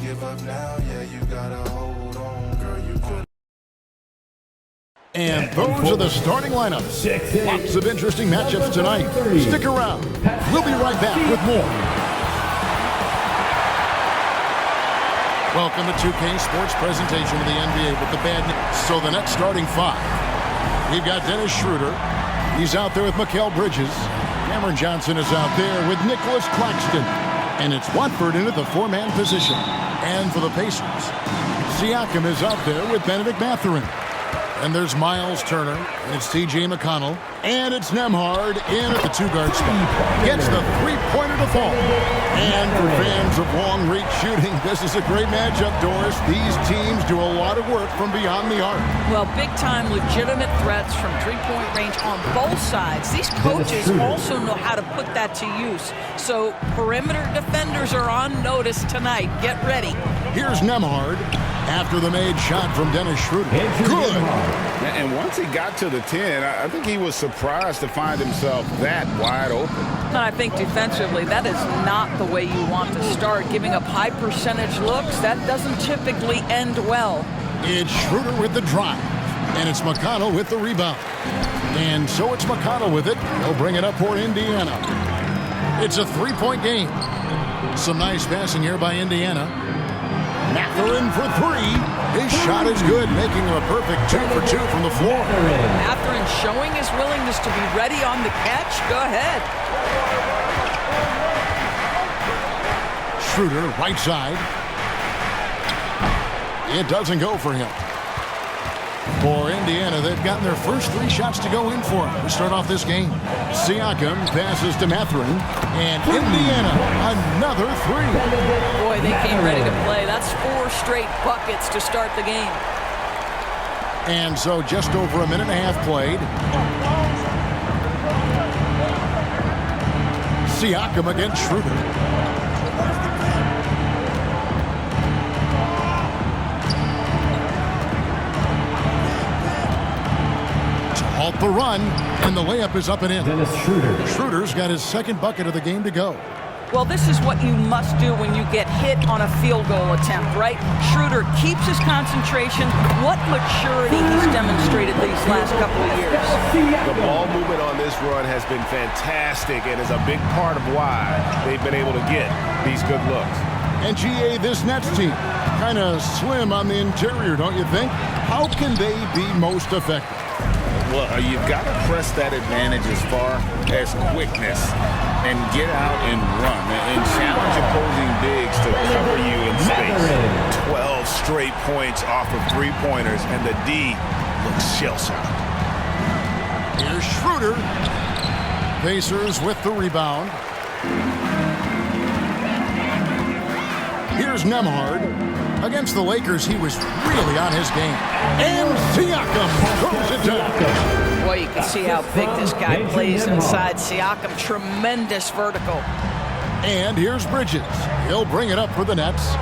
give up now, yeah, you gotta hold on. Girl, you could. And those are the starting lineups. Lots of interesting matchups tonight. Stick around. We'll be right back with more. Welcome to 2K Sports presentation of the NBA with the bad news. So the next starting five. We've got Dennis Schroeder. He's out there with Mikal Bridges. Cameron Johnson is out there with Nicholas Claxton. And it's Watford in at the four-man position. And for the Pacers, Siakam is out there with Benedict Mathurin. And there's Miles Turner, and it's T.J. McConnell, and it's Nembhard in at the two-guard spot. Gets the three-pointer to fall. And for fans of long-reach shooting, this is a great matchup, Doris. These teams do a lot of work from beyond the arc. Well, big-time legitimate threats from three-point range on both sides. These coaches also know how to put that to use. So perimeter defenders are on notice tonight. Get ready. Here's Nembhard after the made shot from Dennis Schroeder. Good. And once he got to the 10, I think he was surprised to find himself that wide open. And I think defensively, that is not the way you want to start. Giving up high percentage looks, that doesn't typically end well. It's Schroeder with the drive, and it's McConnell with the rebound. And so it's McConnell with it. He'll bring it up for Indiana. It's a three-point game. Some nice passing here by Indiana. Mathurin for three. His shot is good, making him a perfect 2 for 2 from the floor. Mathurin showing his willingness to be ready on the catch. Go ahead. Schroeder, right side. It doesn't go for him. For Indiana, they've gotten their first three shots to go in for him to start off this game. Siakam passes to Mathurin, and Indiana, another three. Boy, they came ready to play. That's 4 straight buckets to start the game. And so just over a minute and a half played. Siakam against Schroeder. Halt the run, and the layup is up and in. Dennis Schroeder. Schroeder's got his second bucket of the game to go. Well, this is what you must do when you get hit on a field goal attempt, right? Schroeder keeps his concentration. What maturity he's demonstrated these last couple of years. The ball movement on this run has been fantastic and is a big part of why they've been able to get these good looks. And GA, this Nets team, kind of slim on the interior, don't you think? How can they be most effective? Well, you've got to press that advantage as far as quickness and get out and run and challenge opposing bigs to cover you in space. 12 straight points off of three-pointers, and the D looks shell-shocked. Here's Schroeder. Pacers with the rebound. Here's Nembhard. Against the Lakers, he was really on his game. And Siakam throws it down. Boy, you can see how big this guy plays inside. Siakam, tremendous vertical. And here's Bridges. He'll bring it up for the Nets.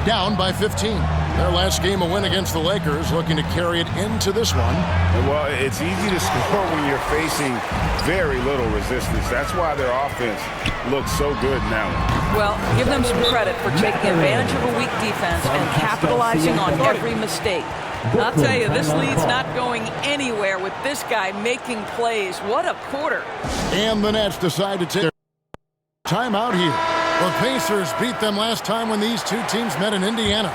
Down by 15. Their last game a win against the Lakers, looking to carry it into this one. Well, it's easy to score when you're facing very little resistance. That's why their offense looks so good now. Well, give them some credit for taking advantage of a weak defense and capitalizing on every mistake. I'll tell you, this lead's not going anywhere with this guy making plays. What a quarter. And the Nets decide to take their timeout here. The Pacers beat them last time when these two teams met in Indiana.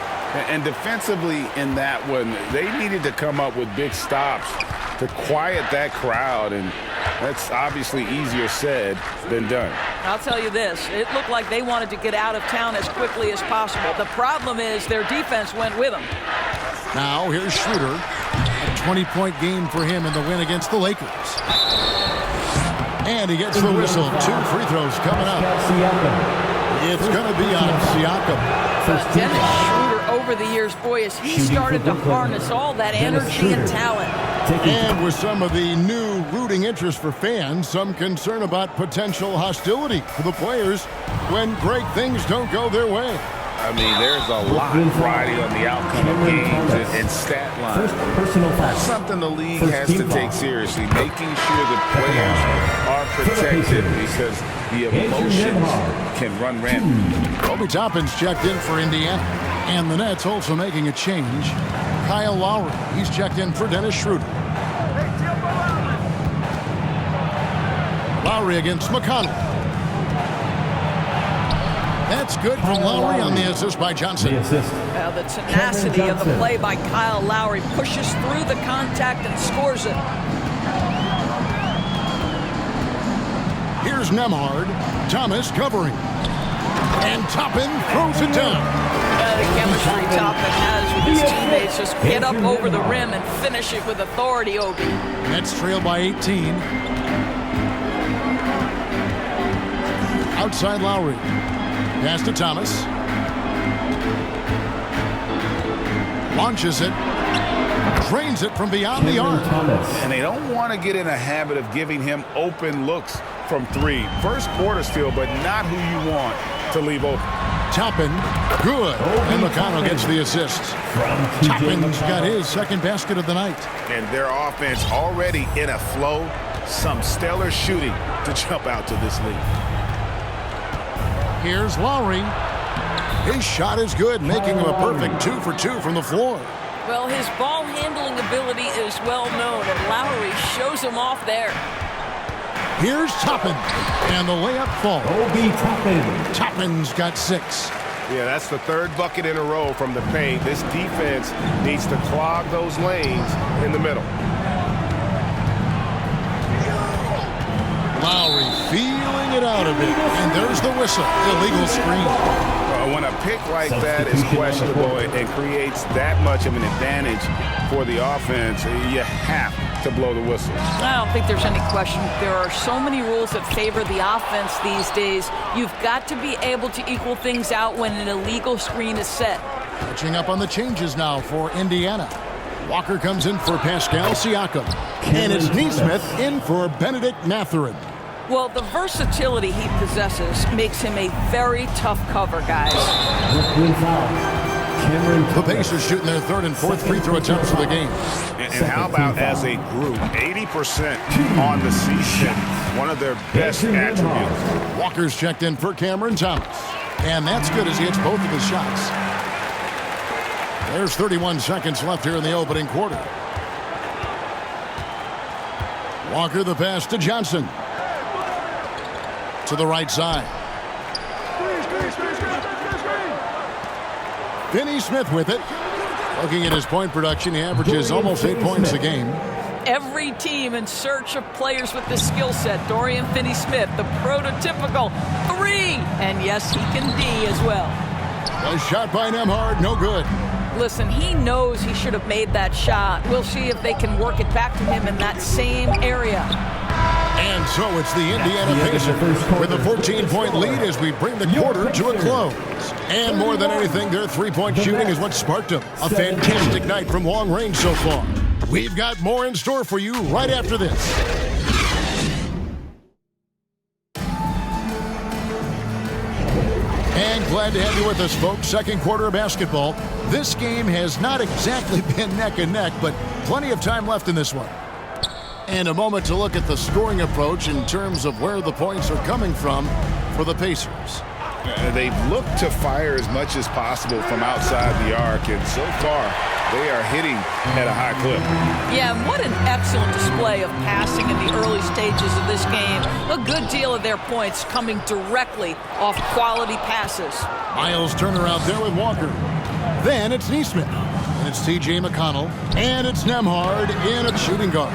And defensively in that one, they needed to come up with big stops to quiet that crowd, and that's obviously easier said than done. I'll tell you this, it looked like they wanted to get out of town as quickly as possible. The problem is their defense went with them. Now here's Schroeder. A 20-point game for him in the win against the Lakers. And he gets the whistle. 2 free throws coming up. It's going to be on Siakam. Dennis Schroeder over the years, boy, as he started to harness all that energy and talent. And with some of the new rooting interest for fans, some concern about potential hostility for the players when great things don't go their way. I mean, there's a lot riding on the outcome of games and stat lines. That's something the league has to take seriously, making sure the players are protected, because the emotions can run rampant. Obi Toppin's checked in for Indiana. And the Nets also making a change. Kyle Lowry, he's checked in for Dennis Schroeder. Lowry against McConnell. That's good from Lowry on the assist by Johnson. Well, the tenacity of the play by Kyle Lowry pushes through the contact and scores it. Here's Nembhard. Thomas covering. And Toppin throws it down. The chemistry Toppin has with his teammates. Just get up over the rim and finish it with authority, Obi. Nets trail by 18. Outside Lowry. Pass to Thomas. Launches it. Drains it from beyond the arc. And they don't want to get in a habit of giving him open looks from three. First quarter steal, but not who you want to leave open. Toppin, good. And McConnell gets the assist. Toppin's got his second basket of the night. And their offense already in a flow. Some stellar shooting to jump out to this lead. Here's Lowry. His shot is good, making him a perfect 2 for 2 from the floor. Well, his ball handling ability is well known, and Lowry shows him off there. Here's Toppin, and the layup falls. Obi Toppin. Toppin's got 6. Yeah, that's the third bucket in a row from the paint. This defense needs to clog those lanes in the middle. Lowry feeling it out a bit, and there's the whistle. Illegal screen. When a pick like that is questionable and creates that much of an advantage for the offense, you have to blow the whistle. I don't think there's any question. There are so many rules that favor the offense these days. You've got to be able to equal things out when an illegal screen is set. Catching up on the changes now for Indiana. Walker comes in for Pascal Siakam. And it's Nesmith in for Benedict Mathurin. Well, the versatility he possesses makes him a very tough cover, guys. The Pacers shooting their third and fourth free throw attempts of the game. And how about as a group, 80% on the season, one of their best attributes. Walker's checked in for Cameron Thomas. And that's good as he hits both of his shots. There's 31 seconds left here in the opening quarter. Walker the pass to Johnson. To the right side. Finney Smith with it. Looking at his point production, he averages almost 8 points a game. Every team in search of players with this skill set. Dorian Finney-Smith, the prototypical 3. And yes, he can D as well. A shot by Nembhard, no good. Listen, he knows he should have made that shot. We'll see if they can work it back to him in that same area. And so it's the Indiana Pacers with a 14-point lead as we bring the quarter to a close. And more than anything, their three-point shooting is what sparked them. A fantastic night from long range so far. We've got more in store for you right after this. And glad to have you with us, folks. Second quarter of basketball. This game has not exactly been neck and neck, but plenty of time left in this one. And a moment to look at the scoring approach in terms of where the points are coming from for the Pacers. They've looked to fire as much as possible from outside the arc, and so far they are hitting at a high clip. Yeah, and what an excellent display of passing in the early stages of this game. A good deal of their points coming directly off quality passes. Miles Turner out there with Walker. Then it's Nesmith. And it's T.J. McConnell. And it's Nembhard in a shooting guard.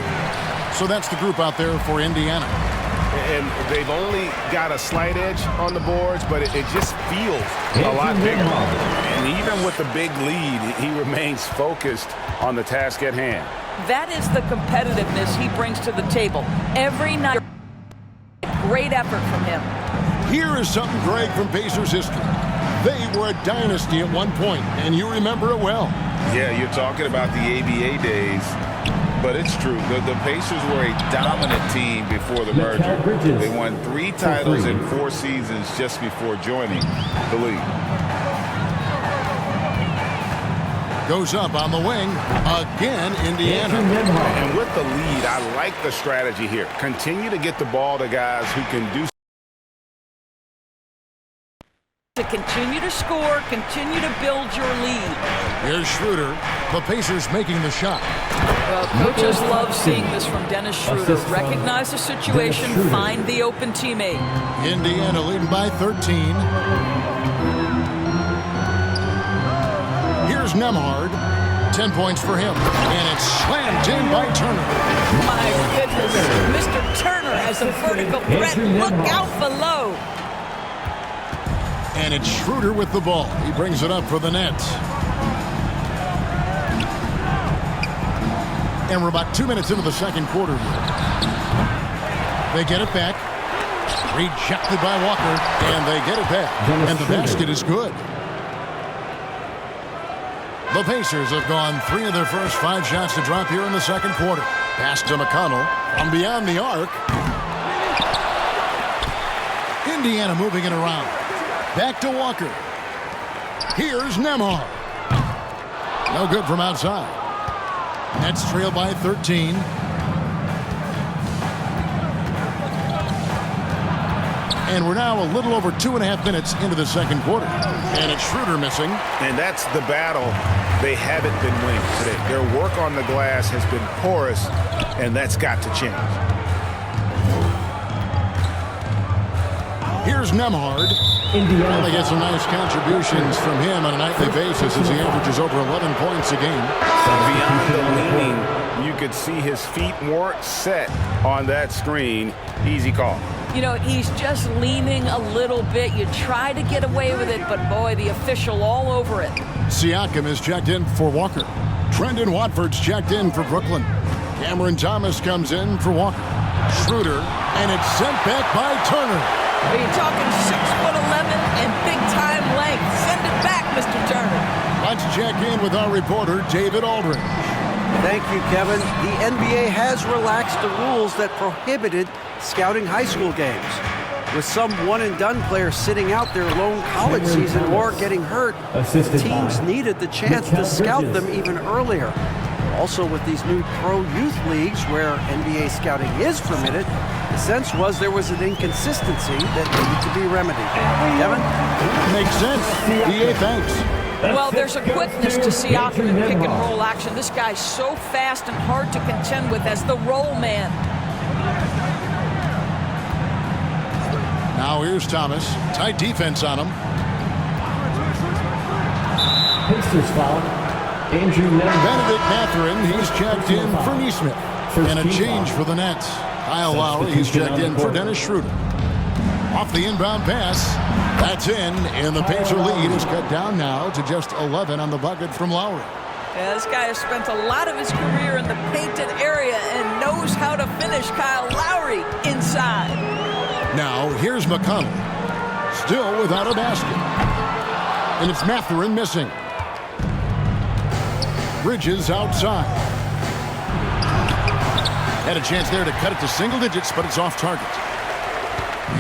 So that's the group out there for Indiana. And they've only got a slight edge on the boards, but it just feels a lot bigger. And even with the big lead, he remains focused on the task at hand. That is the competitiveness he brings to the table. Every night, great effort from him. Here is something, Greg, from Pacers history. They were a dynasty at one point, and you remember it well. Yeah, you're talking about the ABA days. But it's true. The Pacers were a dominant team before the merger. They won 3 titles in 4 seasons just before joining the league. Goes up on the wing. Again, Indiana. And with the lead, I like the strategy here. Continue to get the ball to guys who can do to continue to score, continue to build your lead. Here's Schroeder. The Pacers making the shot. Well, coaches love seeing this from Dennis Schroeder. Recognize the situation, find the open teammate. Indiana leading by 13. Here's Nembhard. 10 points for him. And it's slammed in by Turner. My goodness. Mr. Turner has a vertical threat. Look out below. And it's Schroeder with the ball. He brings it up for the Nets. And we're about 2 minutes into the second quarter here. They get it back. Rejected by Walker. And they get it back. And the basket is good. The Pacers have gone 3 of their first 5 shots to drop here in the second quarter. Pass to McConnell from beyond the arc. Indiana moving it around. Back to Walker. Here's Nembhard. No good from outside. Nets trail by 13. And we're now a little over 2.5 minutes into the second quarter. And it's Schroeder missing. And that's the battle they haven't been winning today. Their work on the glass has been porous, and that's got to change. Here's Nembhard. Well, they get some nice contributions from him on a nightly basis as he averages over 11 points a game. Beyond the leaning, you could see his feet weren't set on that screen. Easy call. You know, he's just leaning a little bit. You try to get away with it, but boy, the official all over it. Siakam is checked in for Walker. Trendon Watford's checked in for Brooklyn. Cameron Thomas comes in for Walker. Schroeder, and it's sent back by Turner. Are you talking 6'11" and big-time length? Send it back, Mr. Turner. Let's check in with our reporter, David Aldridge. Thank you, Kevin. The NBA has relaxed the rules that prohibited scouting high school games. With some one-and-done players sitting out their lone college season or getting hurt, teams needed the chance to scout them even earlier. Also, with these new pro youth leagues where NBA scouting is permitted, the sense was there was an inconsistency that needed to be remedied. Kevin? Makes sense. EA, thanks. Well, there's a quickness to Siakam in pick-and-roll action. This guy's so fast and hard to contend with as the roll man. Now here's Thomas. Tight defense on him. Pacers foul. Andrew Nembhard. Benedict Mathurin, he's checked in for Neesmith. And a change for the Nets. Kyle Lowry, he's checked in for Dennis Schroeder. Off the inbound pass. That's in, and the Pacer lead is cut down now to just 11 on the bucket from Lowry. Yeah, this guy has spent a lot of his career in the painted area and knows how to finish. Kyle Lowry inside. Now, here's McConnell. Still without a basket. And it's Mathurin missing. Bridges outside. Had a chance there to cut it to single digits, but it's off target.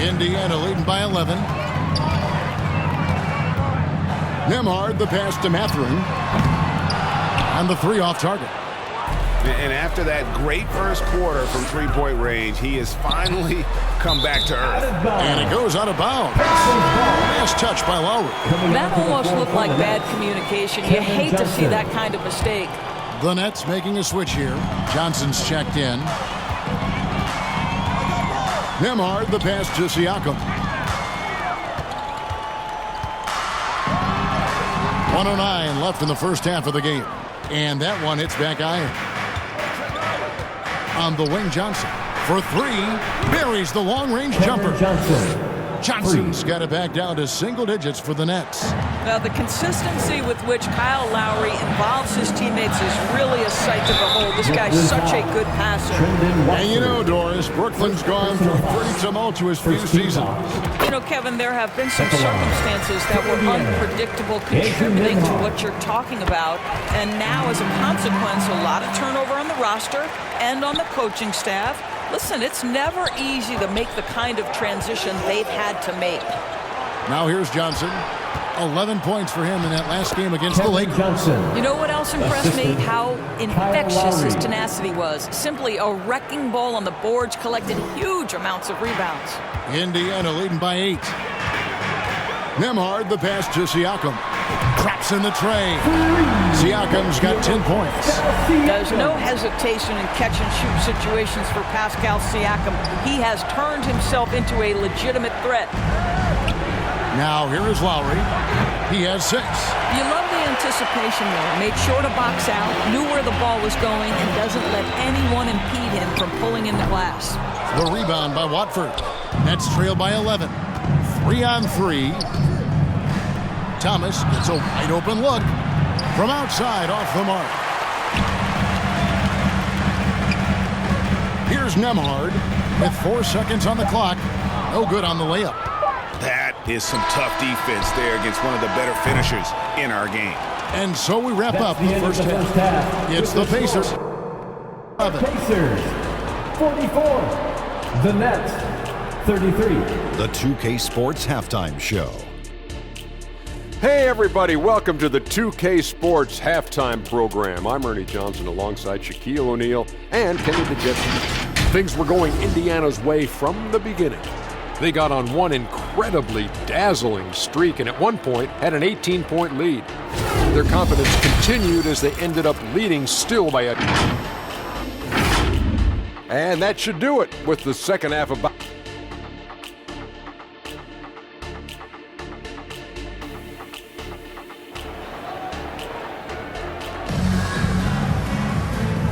Indiana leading by 11. Nembhard, the pass to Mathurin. And the 3 off target. And after that great first quarter from three-point range, he has finally come back to earth. And it goes out of bounds. Nice touch by Lowry. That almost looked like bad communication. You hate to see that kind of mistake. The Nets making a switch here. Johnson's checked in. Nembhard, the pass to Siakam. 1:09 left in the first half of the game. And that one hits back iron. On the wing, Johnson. For 3, buries the long-range jumper. Johnson's got it back down to single digits for the Nets. Now, the consistency with which Kyle Lowry involves his teammates is really a sight to behold. This guy's such a good passer. And you know, Doris, Brooklyn's gone through a pretty tumultuous few seasons. You know, Kevin, there have been some circumstances that were unpredictable contributing to what you're talking about. And now, as a consequence, a lot of turnover on the roster and on the coaching staff. Listen, it's never easy to make the kind of transition they've had to make. Now here's Johnson. 11 points for him in that last game against the Lakers. You know what else impressed me? How infectious his tenacity was. Simply a wrecking ball on the boards, collected huge amounts of rebounds. Indiana leading by 8. Nembhard, the pass to Siakam. Drops in the tray. Siakam's got 10 points. There's no hesitation in catch-and-shoot situations for Pascal Siakam. He has turned himself into a legitimate threat. Now here is Lowry. He has 6. You love the anticipation there. Made sure to box out, knew where the ball was going, and doesn't let anyone impede him from pulling in the glass. The rebound by Watford. Nets trail by 11. 3-on-3. Thomas gets a wide open look from outside off the mark. Here's Nembhard with 4 seconds on the clock. No good on the layup. That is some tough defense there against one of the better finishers in our game. And so we wrap up the first half. It's the Pacers. Pacers 44. The Nets 33. The 2K Sports Halftime Show. Hey everybody, welcome to the 2K Sports Halftime Program. I'm Ernie Johnson alongside Shaquille O'Neal and Kenny the Jet. Things were going Indiana's way from the beginning. They got on one incredibly dazzling streak and at one point had an 18-point lead. Their confidence continued as they ended up leading still by a... And that should do it with the second half of...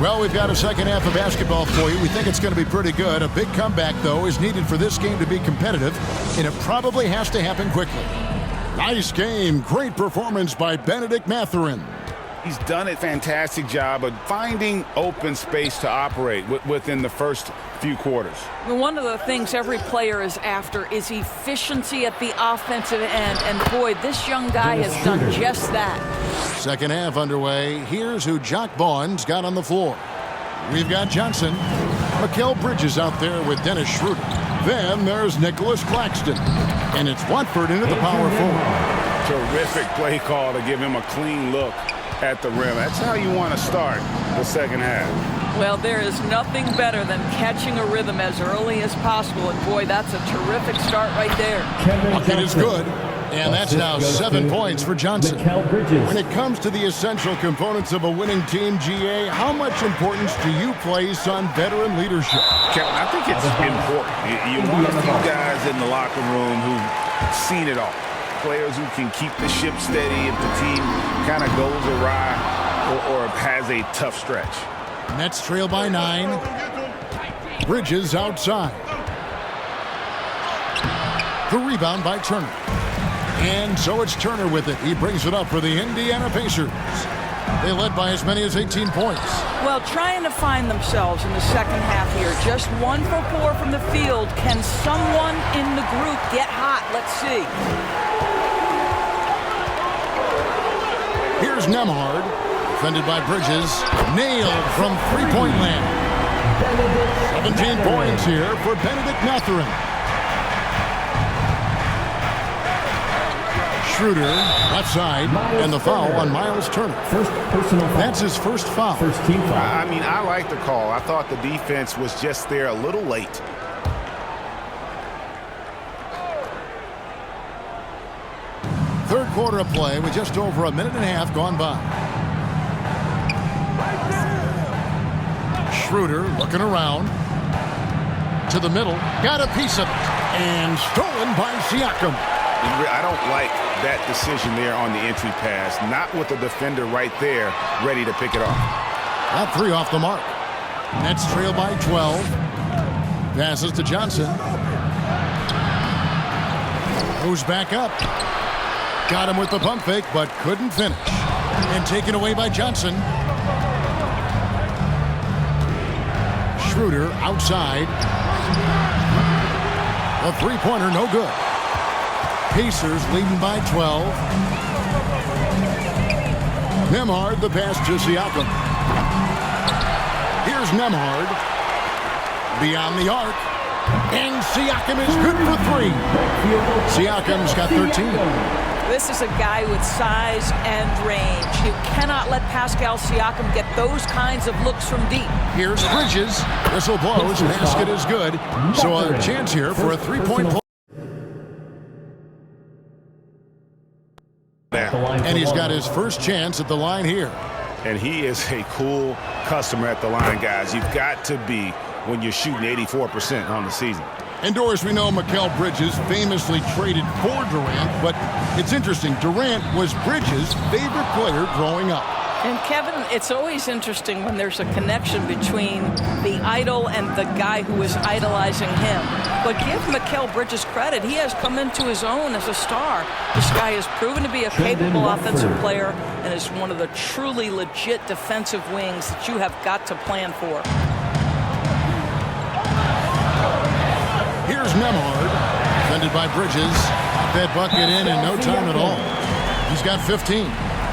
Well, we've got a second half of basketball for you. We think it's going to be pretty good. A big comeback, though, is needed for this game to be competitive, and it probably has to happen quickly. Nice game. Great performance by Benedict Mathurin. He's done a fantastic job of finding open space to operate within the first few quarters. One of the things every player is after is efficiency at the offensive end, and boy, this young guy has done just that. Second half underway. Here's who Jock Vaughn's got on the floor. We've got Johnson. Mikal Bridges out there with Dennis Schroeder. Then there's Nicholas Claxton. And it's Watford into the power forward. Terrific play call to give him a clean look at the rim. That's how you want to start the second half. Well, there is nothing better than catching a rhythm as early as possible. And boy, that's a terrific start right there. Bucket is good. And that's now 7 points for Johnson. When it comes to the essential components of a winning team, GA, how much importance do you place on veteran leadership? Kevin, I think it's important. You want a few guys in the locker room who've seen it all. Players who can keep the ship steady if the team kind of goes awry or has a tough stretch. Nets trail by 9. Bridges outside. The rebound by Turner. And so it's Turner with it. He brings it up for the Indiana Pacers. They led by as many as 18 points. Well, trying to find themselves in the second half here. Just 1 for 4 from the field. Can someone in the group get hot? Let's see. Here's Nembhard, defended by Bridges. Nailed from three-point land. 17 points here for Benedict Mathurin. Schroeder, left side, and the foul on Miles Turner. First personal foul. That's his first foul. First team foul. I mean, I like the call. I thought the defense was just there a little late. Third quarter of play with just over a minute and a half gone by. Schroeder looking around. To the middle. Got a piece of it. And stolen by Siakam. I don't like that decision there on the entry pass. Not with the defender right there ready to pick it off. That 3 off the mark. Nets trail by 12. Passes to Johnson. Goes back up. Got him with the pump fake, but couldn't finish. And taken away by Johnson. Schroeder outside. A three-pointer, no good. Pacers leading by 12. Nembhard, the pass to Siakam. Here's Nembhard. Beyond the arc. And Siakam is good for 3. Siakam's got 13. This is a guy with size and range. You cannot let Pascal Siakam get those kinds of looks from deep. Here's Bridges. Whistle blows. Basket is good. So a chance here for a 3-point play. the line. And he's got his first chance at the line here. And he is a cool customer at the line, guys. You've got to be when you're shooting 84% on the season. Indoors, we know Mikal Bridges famously traded for Durant, but it's interesting. Durant was Bridges' favorite player growing up. And Kevin, it's always interesting when there's a connection between the idol and the guy who is idolizing him. But give Mikal Bridges credit. He has come into his own as a star. This guy has proven to be a capable offensive player and is one of the truly legit defensive wings that you have got to plan for. Here's Nemhard, defended by Bridges. That bucket in no time at all. He's got 15.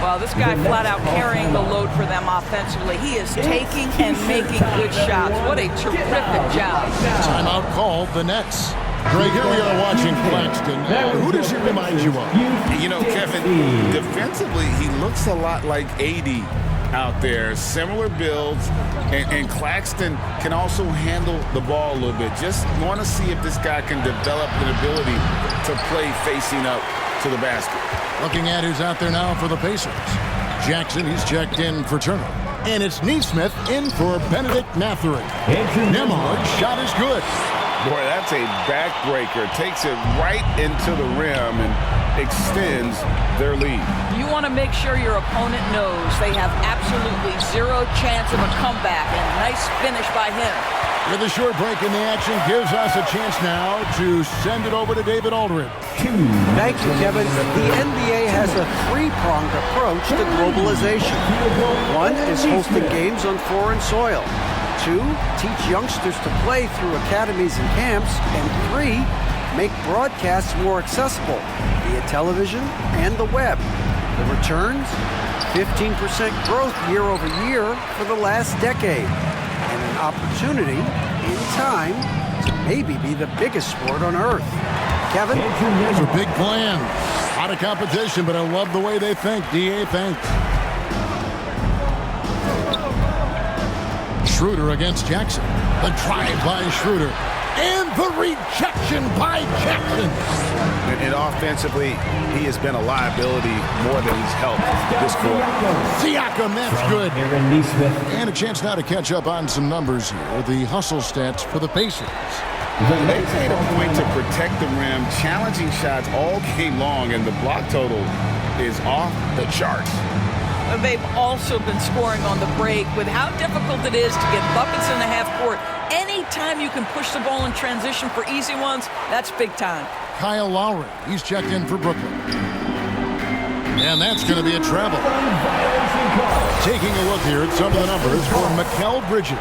Well, this guy flat out carrying the load for them offensively. He is taking and making good shots. What a terrific job. Timeout called the Nets. Greg, here we are watching Claxton. Who does he remind you of? You know, Kevin, defensively, he looks a lot like AD out there. Similar builds, and Claxton can also handle the ball a little bit. Just want to see if this guy can develop an ability to play facing up to the basket. Looking at who's out there now for the Pacers. Jackson, he's checked in for Turner. And it's Neesmith in for Benedict Mathurin. Nemhard's shot is good. Boy, that's a backbreaker. Takes it right into the rim and extends their lead. You want to make sure your opponent knows they have absolutely zero chance of a comeback. And nice finish by him. With a short break in the action, gives us a chance now to send it over to David Aldridge. Thank you, Kevin. The NBA has a three-pronged approach to globalization. One is hosting games on foreign soil. Two, teach youngsters to play through academies and camps. And three, make broadcasts more accessible via television and the web. The returns? 15% growth year over year for the last decade. And an opportunity, in time, to maybe be the biggest sport on earth. Kevin? Those are big plans. A lot of competition, but I love the way they think. D.A., thanks. Schroeder against Jackson. The drive by Schroeder. And the rejection by Jackson. And offensively, he has been a liability more than he's helped this quarter. Siakam, that's good. And a chance now to catch up on some numbers here. The hustle stats for the Pacers. They made a point to protect the rim, challenging shots all game long, and the block total is off the charts. They've also been scoring on the break with how difficult it is to get buckets in the half court. Anytime you can push the ball in transition for easy ones, that's big time. Kyle Lowry, he's checked in for Brooklyn. And that's going to be a travel. Taking a look here at some of the numbers for Mikal Bridges.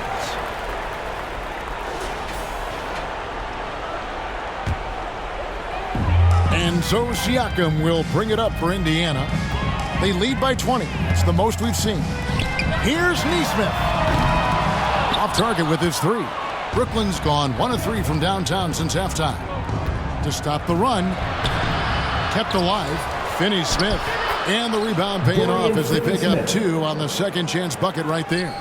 And so Siakam will bring it up for Indiana. They lead by 20. It's the most we've seen. Here's Neesmith. Off target with his three. Brooklyn's gone 1 of 3 from downtown since halftime. To stop the run. Kept alive. Finney-Smith. And the rebound paying off as they pick up 2 on the second chance bucket right there.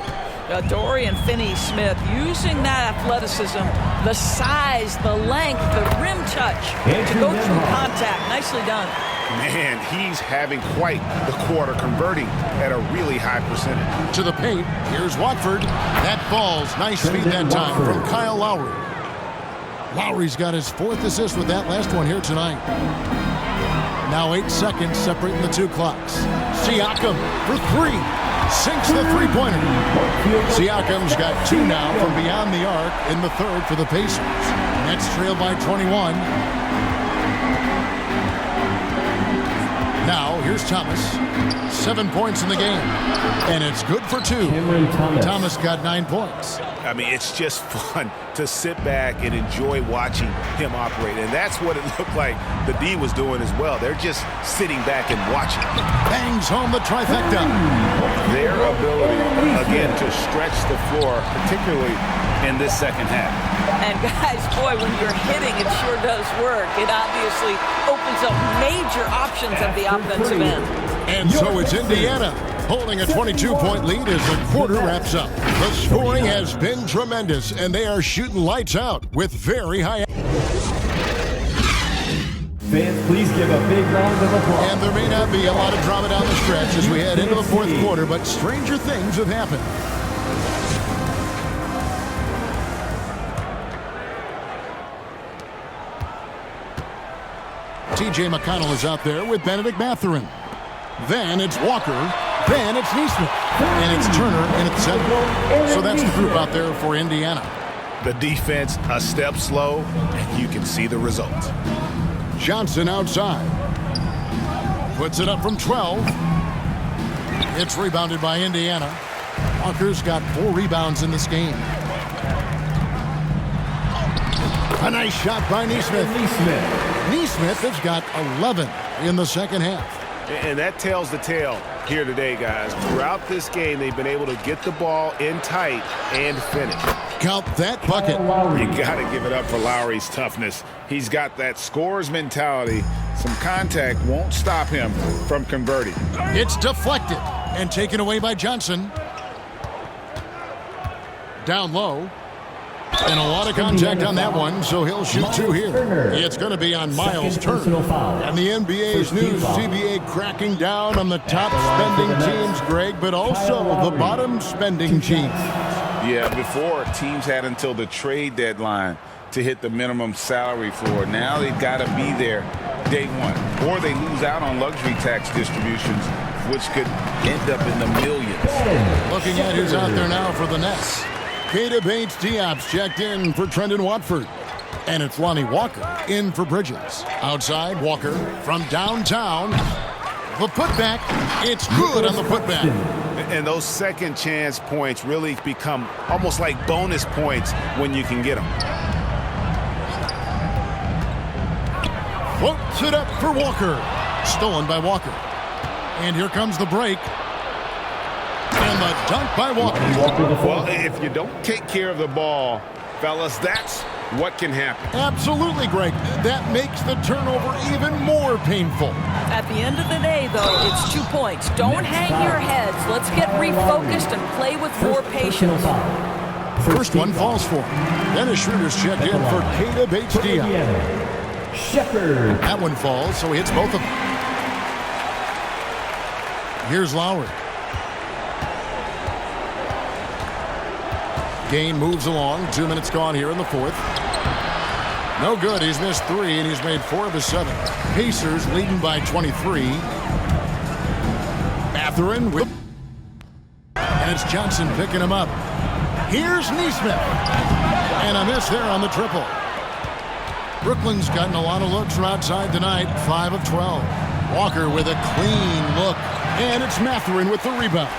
Dorian Finney-Smith using that athleticism, the size, the length, the rim touch to go through contact. Nicely done. Man, he's having quite the quarter, converting at a really high percentage. To the paint, here's Watford. That falls. Nice feed that time from Kyle Lowry. Lowry's got his 4th assist with that last one here tonight. Now 8 seconds separating the 2 clocks. Siakam for 3. Sinks the three-pointer. Siakam's got 2 now from beyond the arc in the 3rd for the Pacers. Nets trail by 21. Now, here's Thomas. 7 points in the game. And it's good for 2. Thomas got 9 points. I mean, it's just fun to sit back and enjoy watching him operate. And that's what it looked like the D was doing as well. They're just sitting back and watching. Bangs home the trifecta. Their ability, again, to stretch the floor, particularly in this second half. And guys, boy, when you're hitting, it sure does work. It obviously opens up major options at the offensive end. And so it's Indiana holding a 22-point lead as the quarter wraps up. The scoring has been tremendous, and they are shooting lights out with very high. Fans, please give a big round of applause. And there may not be a lot of drama down the stretch as we head into the fourth quarter, but stranger things have happened. T.J. McConnell is out there with Benedict Mathurin. Then it's Walker. Then it's Neesmith. And it's Turner in at center. So that's the group out there for Indiana. The defense a step slow, and you can see the result. Johnson outside. Puts it up from 12. It's rebounded by Indiana. Walker's got 4 rebounds in this game. A nice shot by Neesmith. Neesmith has got 11 in the second half. And that tells the tale here today, guys. Throughout this game, they've been able to get the ball in tight and finish. Count that bucket. You got to give it up for Lowry's toughness. He's got that scorer's mentality. Some contact won't stop him from converting. It's deflected and taken away by Johnson. Down low. And a lot of contact on that one, so he'll shoot 2 here. It's going to be on Miles Turner. And the NBA's new CBA cracking down on the top spending teams, Greg, but also the bottom spending teams. Yeah, before teams had until the trade deadline to hit the minimum salary floor. Now they've got to be there day one, or they lose out on luxury tax distributions, which could end up in the millions. Looking at who's out there now for the Nets. Keita Bates-Diop's checked in for Trendon Watford. And it's Lonnie Walker in for Bridges. Outside, Walker from downtown. The putback, it's good on the putback. And those second chance points really become almost like bonus points when you can get them. Floats it up for Walker. Stolen by Walker. And here comes the break. And the dunk by Walker. Well, if you don't take care of the ball, fellas, that's what can happen. Absolutely, Greg. That makes the turnover even more painful. At the end of the day, though, it's 2 points. Don't hang your heads. Let's get refocused and play with more patience. First one falls for him. Dennis Schroeder's checked in for Keita Bates-Diop. That one falls, so he hits both of them. Here's Lowry. Game moves along. 2 minutes gone here in the fourth. No good. He's missed 3, and he's made 4 of his 7. Pacers leading by 23. Mathurin with... And it's Johnson picking him up. Here's Neesmith. And a miss there on the triple. Brooklyn's gotten a lot of looks from outside tonight. 5 of 12. Walker with a clean look. And it's Mathurin with the rebound.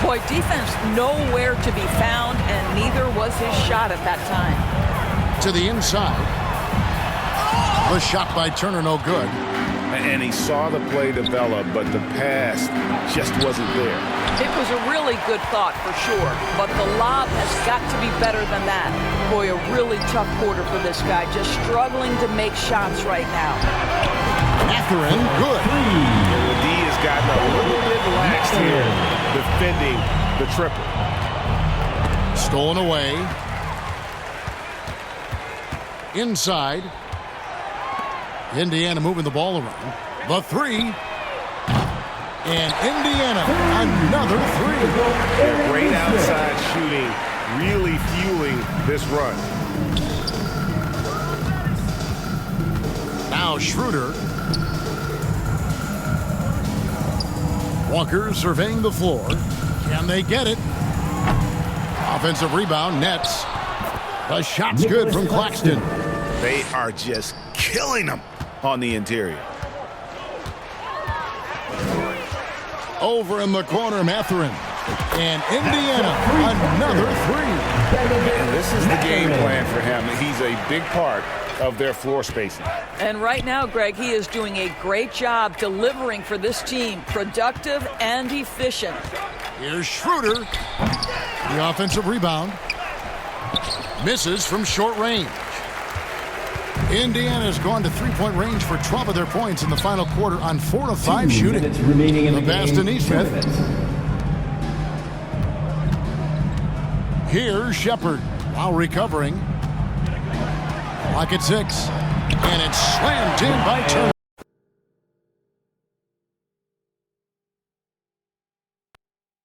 Boy, defense nowhere to be found, and neither was his shot at that time. To the inside. The shot by Turner, no good. And he saw the play develop, but the pass just wasn't there. It was a really good thought for sure, but the lob has got to be better than that. Boy, a really tough quarter for this guy, just struggling to make shots right now. Mathurin, good. The D has gotten a little bit lax here, defending the triple. Stolen away. Inside. Indiana moving the ball around. The 3. And Indiana, another 3. Their great outside shooting really fueling this run. Now Schroeder. Walker surveying the floor. Can they get it? Offensive rebound, Nets. The shot's good from Claxton. They are just killing them on the interior. Over in the corner, Mathurin. And Indiana, another 3. And this is the game plan for him. He's a big part of their floor spacing. And right now, Greg, he is doing a great job delivering for this team, productive and efficient. Here's Schroeder. The offensive rebound. Misses from short range. Indiana's gone to three-point range for 12 of their points in the final quarter on 4 of 5 shooting. The pass to Neesmith. Here's Shepard while recovering. Clock at 6. And it's slammed in by Turner.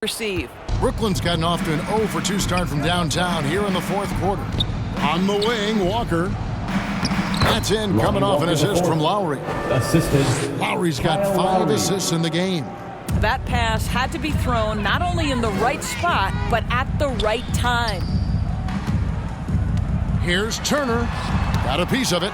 Receive. Brooklyn's gotten off to an 0 for 2 start from downtown here in the fourth quarter. On the wing, Walker. That's in, coming off an assist from Lowry. Assisted. Lowry's got 5 assists in the game. That pass had to be thrown not only in the right spot, but at the right time. Here's Turner. Got a piece of it.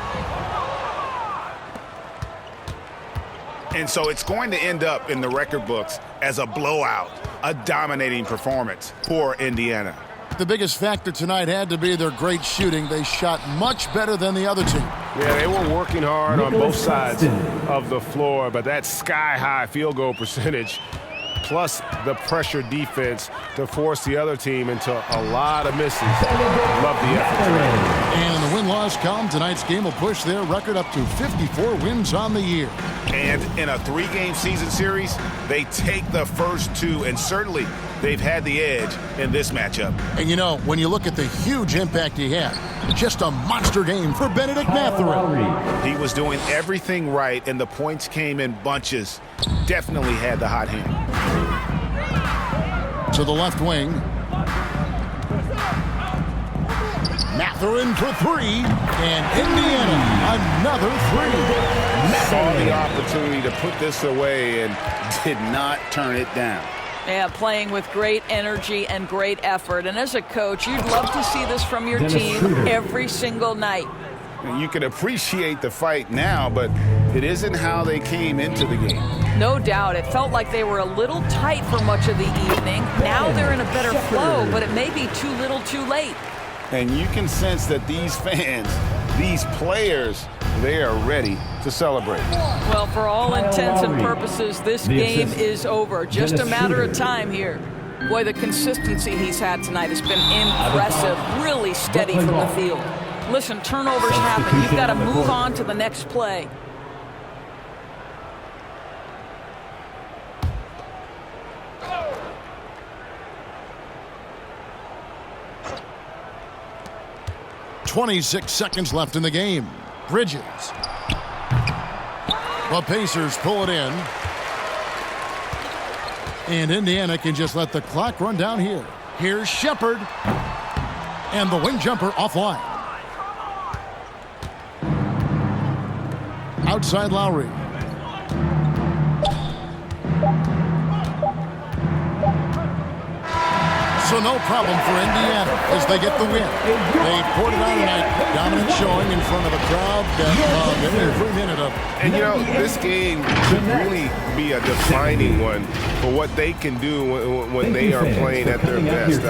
And so it's going to end up in the record books as a blowout, a dominating performance for Indiana. The biggest factor tonight had to be their great shooting. They shot much better than the other team. Yeah, they were working hard on both sides of the floor, but that sky-high field goal percentage plus the pressure defense to force the other team into a lot of misses. Love the effort tonight. And in the win-loss column, tonight's game will push their record up to 54 wins on the year. And in a 3-game season series, they take the first 2, and certainly they've had the edge in this matchup. And you know, when you look at the huge impact he had, just a monster game for Benedict Mathurin. He was doing everything right, and the points came in bunches. Definitely had the hot hand. To the left wing. Mathurin for 3, and Indiana another 3. Saw the opportunity to put this away and did not turn it down. Yeah, playing with great energy and great effort. And as a coach, you'd love to see this from your team every single night. And you can appreciate the fight now, but it isn't how they came into the game. No doubt. It felt like they were a little tight for much of the evening. Now they're in a better flow, but it may be too little too late. And you can sense that these fans, these players, they are ready to celebrate. Well, for all intents and purposes, this game is over. Just a matter of time here. Boy, the consistency he's had tonight has been impressive. Really steady from the field. Listen, turnovers happen. You've got to move on to the next play. .26 seconds left in the game. Bridges. The Pacers pull it in. And Indiana can just let the clock run down here. Here's Shepard. And the wing jumper offline. Outside Lowry. So no problem for Indiana as they get the win. They poured it on tonight. Dominant showing in front of a crowd that loved every minute of it. And you know, this game could really be a defining one for what they can do when they are playing at their best.